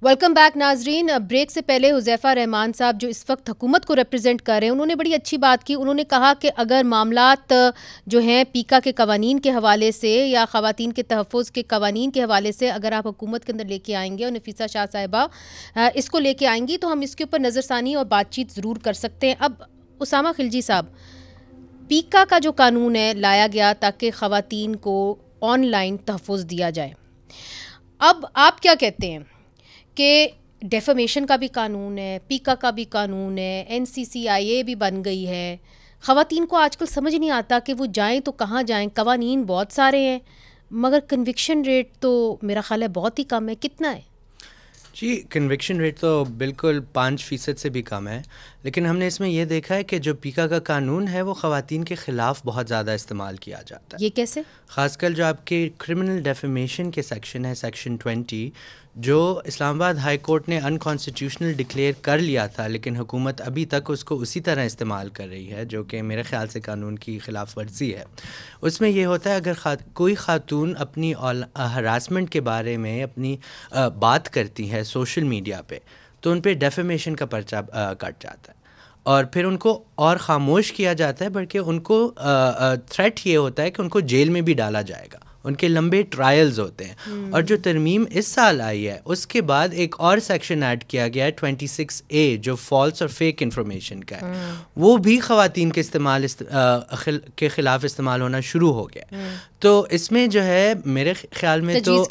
Welcome back नाजरीन। Break से पहले हुज़ैफ़ा रहमान साहब जो इस वक्त हुकूमत को रिप्रेजेंट कर रहे हैं, उन्होंने बड़ी अच्छी बात की। उन्होंने कहा कि अगर मामलात जो हैं पीका के कवानीन के हवाले से या ख़वातीन के तहफ़्फ़ुज़ के कवानीन के हवाले से अगर आप हुकूमत के अंदर लेके आएंगे और नफीसा शाह साहिबा इसको लेके आएंगी तो हम इसके ऊपर नज़रसानी और बातचीत ज़रूर कर सकते हैं। अब उसामा खिलजी साहब, पीका का जो कानून है लाया गया ताकि ख़वातीन को ऑनलाइन तहफ़्फ़ुज़ दिया जाए। अब आप क्या कहते हैं कि डेफमेशन का भी कानून है, पीका का भी कानून है, NCCIA भी बन गई है। ख़वातीन को आजकल समझ नहीं आता कि वो जाएं तो कहाँ जाएं। कवानीन बहुत सारे हैं मगर कन्विक्शन रेट तो मेरा ख़्याल है बहुत ही कम है। कितना है जी? कन्विक्शन रेट तो बिल्कुल 5% से भी कम है, लेकिन हमने इसमें यह देखा है कि जो पीका का कानून है वो ख़वातीन के ख़िलाफ़ बहुत ज़्यादा इस्तेमाल किया जाता है। ये कैसे? ख़ासकर जो आपके क्रिमिनल डेफेमेशन के सेक्शन है, सेक्शन 20, जो इस्लामाबाद हाई कोर्ट ने अनकॉन्स्टिट्यूशनल डिक्लेयर कर लिया था, लेकिन हुकूमत अभी तक उसको उसी तरह इस्तेमाल कर रही है, जो कि मेरे ख़्याल से कानून की ख़िलाफ़ वर्जी है। उसमें यह होता है अगर कोई ख़ातून अपनी हरासमेंट के बारे में अपनी बात करती है सोशल मीडिया पे, तो उन पर डेफेमेशन का पर्चा कट जाता है और फिर उनको और ख़ामोश किया जाता है, बल्कि उनको थ्रेट ये होता है कि उनको जेल में भी डाला जाएगा। उनके लंबे ट्रायल्स होते हैं। और जो तरमीम इस साल आई है उसके बाद एक और सेक्शन ऐड किया गया है 26A, जो फॉल्स और फेक इंफॉर्मेशन का है, वो भी ख़वातीन के इस्तेमाल के ख़िलाफ़ इस्तेमाल होना शुरू हो गया। तो इसमें जो है मेरे ख्याल में तो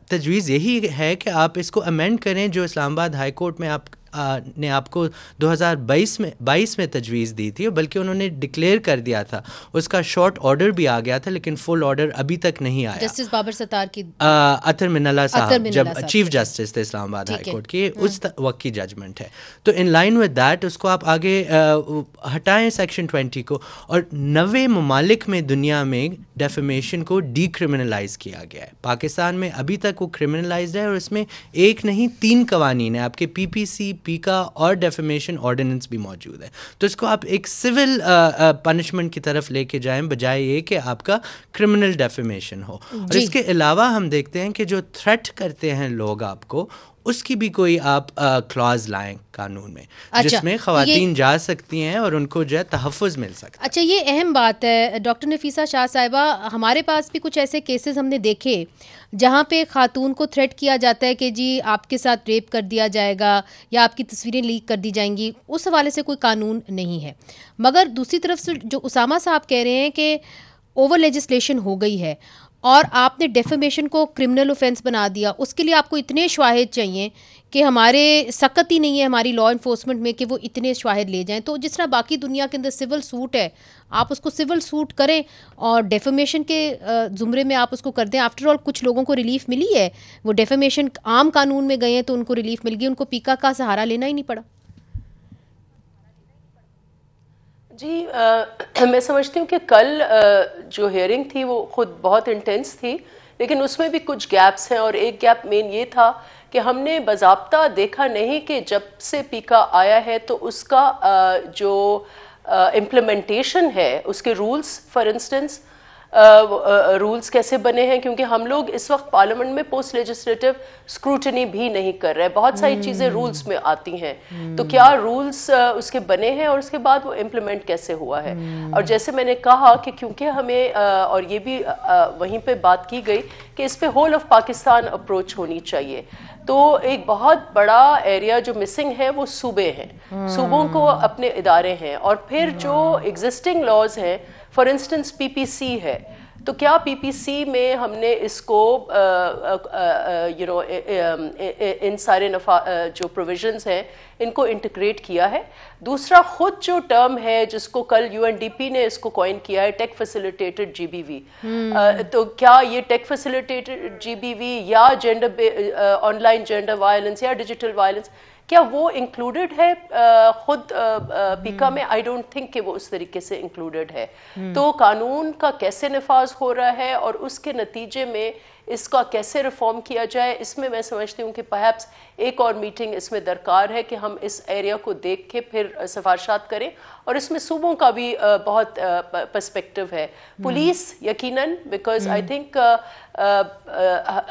तजवीज़ यही है कि आप इसको अमेंड करें, जो इस्लामाबाद हाई कोर्ट में ने आपको 2022 में तजवीज़ दी थी, बल्कि उन्होंने डिक्लेयर कर दिया था। उसका शॉर्ट ऑर्डर भी आ गया था, लेकिन फुल ऑर्डर अभी तक नहीं आया। जस्टिस बाबर सत्तार की अतर मिनल्ला साहब जब चीफ जस्टिस थे इस्लामाबाद हाई कोर्ट के, उस वक्त की जजमेंट है। तो इन लाइन विद दैट उसको आप आगे हटाएं सेक्शन 20 को। और 90 ममालिक में दुनिया में डेफेमेशन को डीक्रिमिनलाइज किया गया है। पाकिस्तान में अभी तक वो क्रिमिनलाइज्ड है और इसमें एक नहीं 3 कवानीन है, आपके PPC, पीका और डेफेमेशन ऑर्डिनेंस भी मौजूद है। तो इसको आप एक सिविल पनिशमेंट की तरफ लेके जाएं, बजाय ये कि आपका क्रिमिनल डेफेमेशन हो। और इसके अलावा हम देखते हैं कि जो थ्रेट करते हैं लोग आपको, उसकी भी कोई आप क्लॉज लाएं कानून में, जिसमें ख़वातीन जा सकती हैं और उनको जो है तहफ़्फ़ुज़ मिल सकता है। अच्छा, ये अहम बात है डॉक्टर नफीसा शाह साहिबा। हमारे पास भी कुछ ऐसे केसेस हमने देखे जहाँ पे खातून को थ्रेट किया जाता है कि जी आपके साथ रेप कर दिया जाएगा या आपकी तस्वीरें लीक कर दी जाएंगी। उस हवाले से कोई कानून नहीं है। मगर दूसरी तरफ से जो उसामा साहब कह रहे हैं कि ओवर लेजिस्लेशन हो गई है और आपने डेफेमेशन को क्रिमिनल ऑफेंस बना दिया, उसके लिए आपको इतने शवाहिद चाहिए कि हमारे सकत ही नहीं है हमारी लॉ इन्फोर्समेंट में कि वो इतने शवाहिद ले जाएं। तो जिस तरह बाकी दुनिया के अंदर सिविल सूट है, आप उसको सिविल सूट करें और डेफेमेशन के ज़ुमरे में आप उसको कर दें। आफ्टर ऑल कुछ लोगों को रिलीफ मिली है, वो डेफेमेशन आम कानून में गए हैं तो उनको रिलीफ मिल गई, उनको पीका का सहारा लेना ही नहीं पड़ा। जी मैं समझती हूँ कि कल जो हियरिंग थी वो खुद बहुत इंटेंस थी, लेकिन उसमें भी कुछ गैप्स हैं। और एक गैप मेन ये था कि हमने बाज़ाब्ता देखा नहीं कि जब से पीका आया है तो उसका जो इम्प्लीमेंटेशन है, उसके रूल्स फॉर इंस्टेंस रूल्स कैसे बने हैं, क्योंकि हम लोग इस वक्त पार्लियामेंट में पोस्ट लेजिस्लेटिव स्क्रूटनी भी नहीं कर रहे। बहुत सारी चीज़ें रूल्स में आती हैं, तो क्या रूल्स उसके बने हैं और उसके बाद वो इम्प्लीमेंट कैसे हुआ है। और जैसे मैंने कहा कि क्योंकि हमें और ये भी वहीं पे बात की गई कि इस पे होल ऑफ पाकिस्तान अप्रोच होनी चाहिए, तो एक बहुत बड़ा एरिया जो मिसिंग है वो सूबे हैं। सूबों को अपने इदारे हैं और फिर जो एग्जिस्टिंग लॉज हैं, फॉर इंस्टेंस PPC है, तो क्या PPC में हमने इसको इन सारे जो प्रोविजंस हैं इनको इंटीग्रेट किया है। दूसरा, खुद जो टर्म है जिसको कल UNDP ने इसको कॉइन किया है, टेक फैसिलिटेटेड GBV, तो क्या ये टेक फैसिलिटेटेड GBV या जेंडर ऑनलाइन जेंडर वायलेंस या डिजिटल वायलेंस, क्या वो इंक्लूडेड है खुद पीका में? आई डोंट थिंक कि वो उस तरीके से इंक्लूडेड है। तो कानून का कैसे नफाज हो रहा है और उसके नतीजे में इसका कैसे रिफॉर्म किया जाए, इसमें मैं समझती हूँ कि परहैप्स एक और मीटिंग इसमें दरकार है कि हम इस एरिया को देख के फिर सिफारिशात करें। और इसमें सूबों का भी बहुत पर्सपेक्टिव है, पुलिस यकीनन, बिकॉज आई थिंक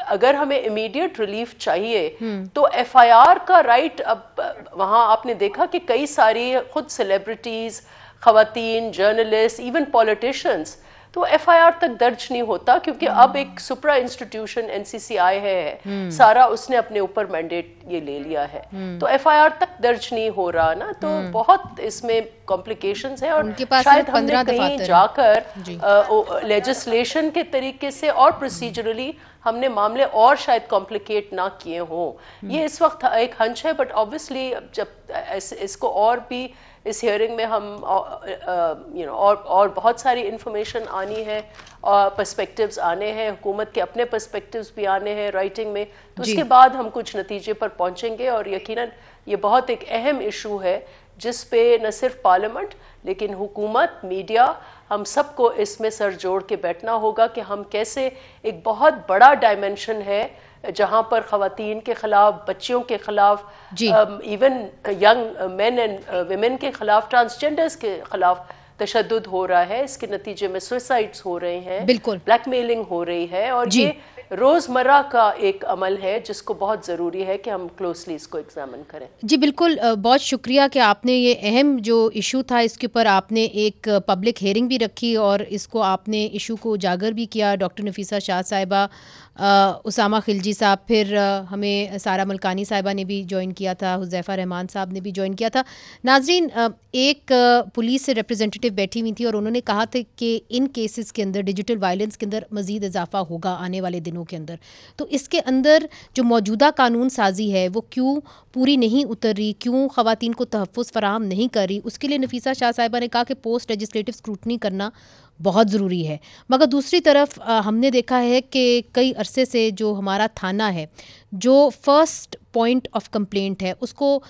अगर हमें इमीडिएट रिलीफ चाहिए तो FIR का राइट, अब वहाँ आपने देखा कि कई सारी खुद सेलिब्रिटीज़, खवातीन, जर्नलिस्ट, इवन पॉलिटिशियंस, तो FIR तक दर्ज नहीं होता क्योंकि अब एक सुप्रा इंस्टीट्यूशन NCCI है, सारा उसने अपने ऊपर मैंडेट ये ले लिया है, तो FIR तक दर्ज नहीं हो रहा ना, तो बहुत इसमें कॉम्प्लिकेशंस हैं। और शायद हमने कहीं जाकर लेजिस्लेशन के तरीके से और प्रोसीजरली हमने मामले और शायद कॉम्प्लिकेट ना किए हों, ये इस वक्त एक हंच है। बट ऑब्वियसली जब इसको और भी इस हियरिंग में हम और बहुत सारी इंफॉर्मेशन आनी है और पर्सपेक्टिव्स आने हैं, हुकूमत के अपने पर्सपेक्टिव्स भी आने हैं राइटिंग में, तो उसके बाद हम कुछ नतीजे पर पहुंचेंगे। और यकीनन ये बहुत एक अहम इशू है जिस पे न सिर्फ पार्लियामेंट लेकिन हुकूमत, मीडिया, हम सबको इसमें सर जोड़ के बैठना होगा कि हम कैसे, एक बहुत बड़ा डायमेंशन है जहाँ पर ख़वातीन के ख़िलाफ़, बच्चियों के ख़िलाफ़, even young main and women के ख़िलाफ़, ट्रांसजेंडर्स के ख़िलाफ़ तशद्दुद हो रहा है, इसके नतीजे में सुसाइड्स हो रहे हैं, बिल्कुल ब्लैकमेलिंग हो रही है, और ये रोज़मर्रा का एक अमल है जिसको बहुत ज़रूरी है कि हम क्लोजली इसको एग्जामिन करें। जी बिल्कुल, बहुत शुक्रिया कि आपने ये अहम जो इशू था इसके ऊपर आपने एक पब्लिक हेयरिंग भी रखी और इसको आपने इशू को उजागर भी किया। डॉक्टर नफीसा शाह साहिबा, उसामा खिलजी साहब, फिर हमें सारा मलकानी साहिबा ने भी ज्वाइन किया था, हुज़ैफ़ा रहमान साहब ने भी ज्वाइन किया था। नाज़रीन, एक पुलिस से रिप्रेजेंटेटिव बैठी हुई थी और उन्होंने कहा था कि इन केसेस के अंदर, डिजिटल वायलेंस के अंदर मज़ीद इजाफा होगा आने वाले दिनों के अंदर। तो इसके अंदर जो मौजूदा कानून साजी है वो क्यों पूरी नहीं उतर रही, क्यों ख़वातीन को तहफ़्फ़ुज़ फ़राहम नहीं कर रही, उसके लिए नफीसा शाह साहिबा ने कहा कि पोस्ट लेजिस्लेटिव स्क्रूटनी करना बहुत ज़रूरी है। मगर दूसरी तरफ हमने देखा है कि कई अरसे से जो हमारा थाना है, जो फ़र्स्ट पॉइंट ऑफ कंप्लेंट है, उसको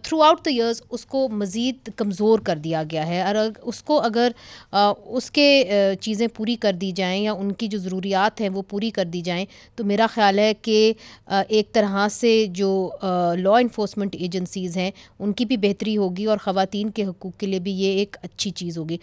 थ्रू आउट द ईयर्स उसको मज़ीद कमज़ोर कर दिया गया है। और उसको अगर उसके चीज़ें पूरी कर दी जाएं या उनकी जो ज़रूरियात हैं वो पूरी कर दी जाएं तो मेरा ख़्याल है कि एक तरह से जो लॉ इन्फोर्समेंट एजेंसीज़ हैं उनकी भी बेहतरी होगी और ख़वातीन के हकूक़ के लिए भी ये एक अच्छी चीज़ होगी।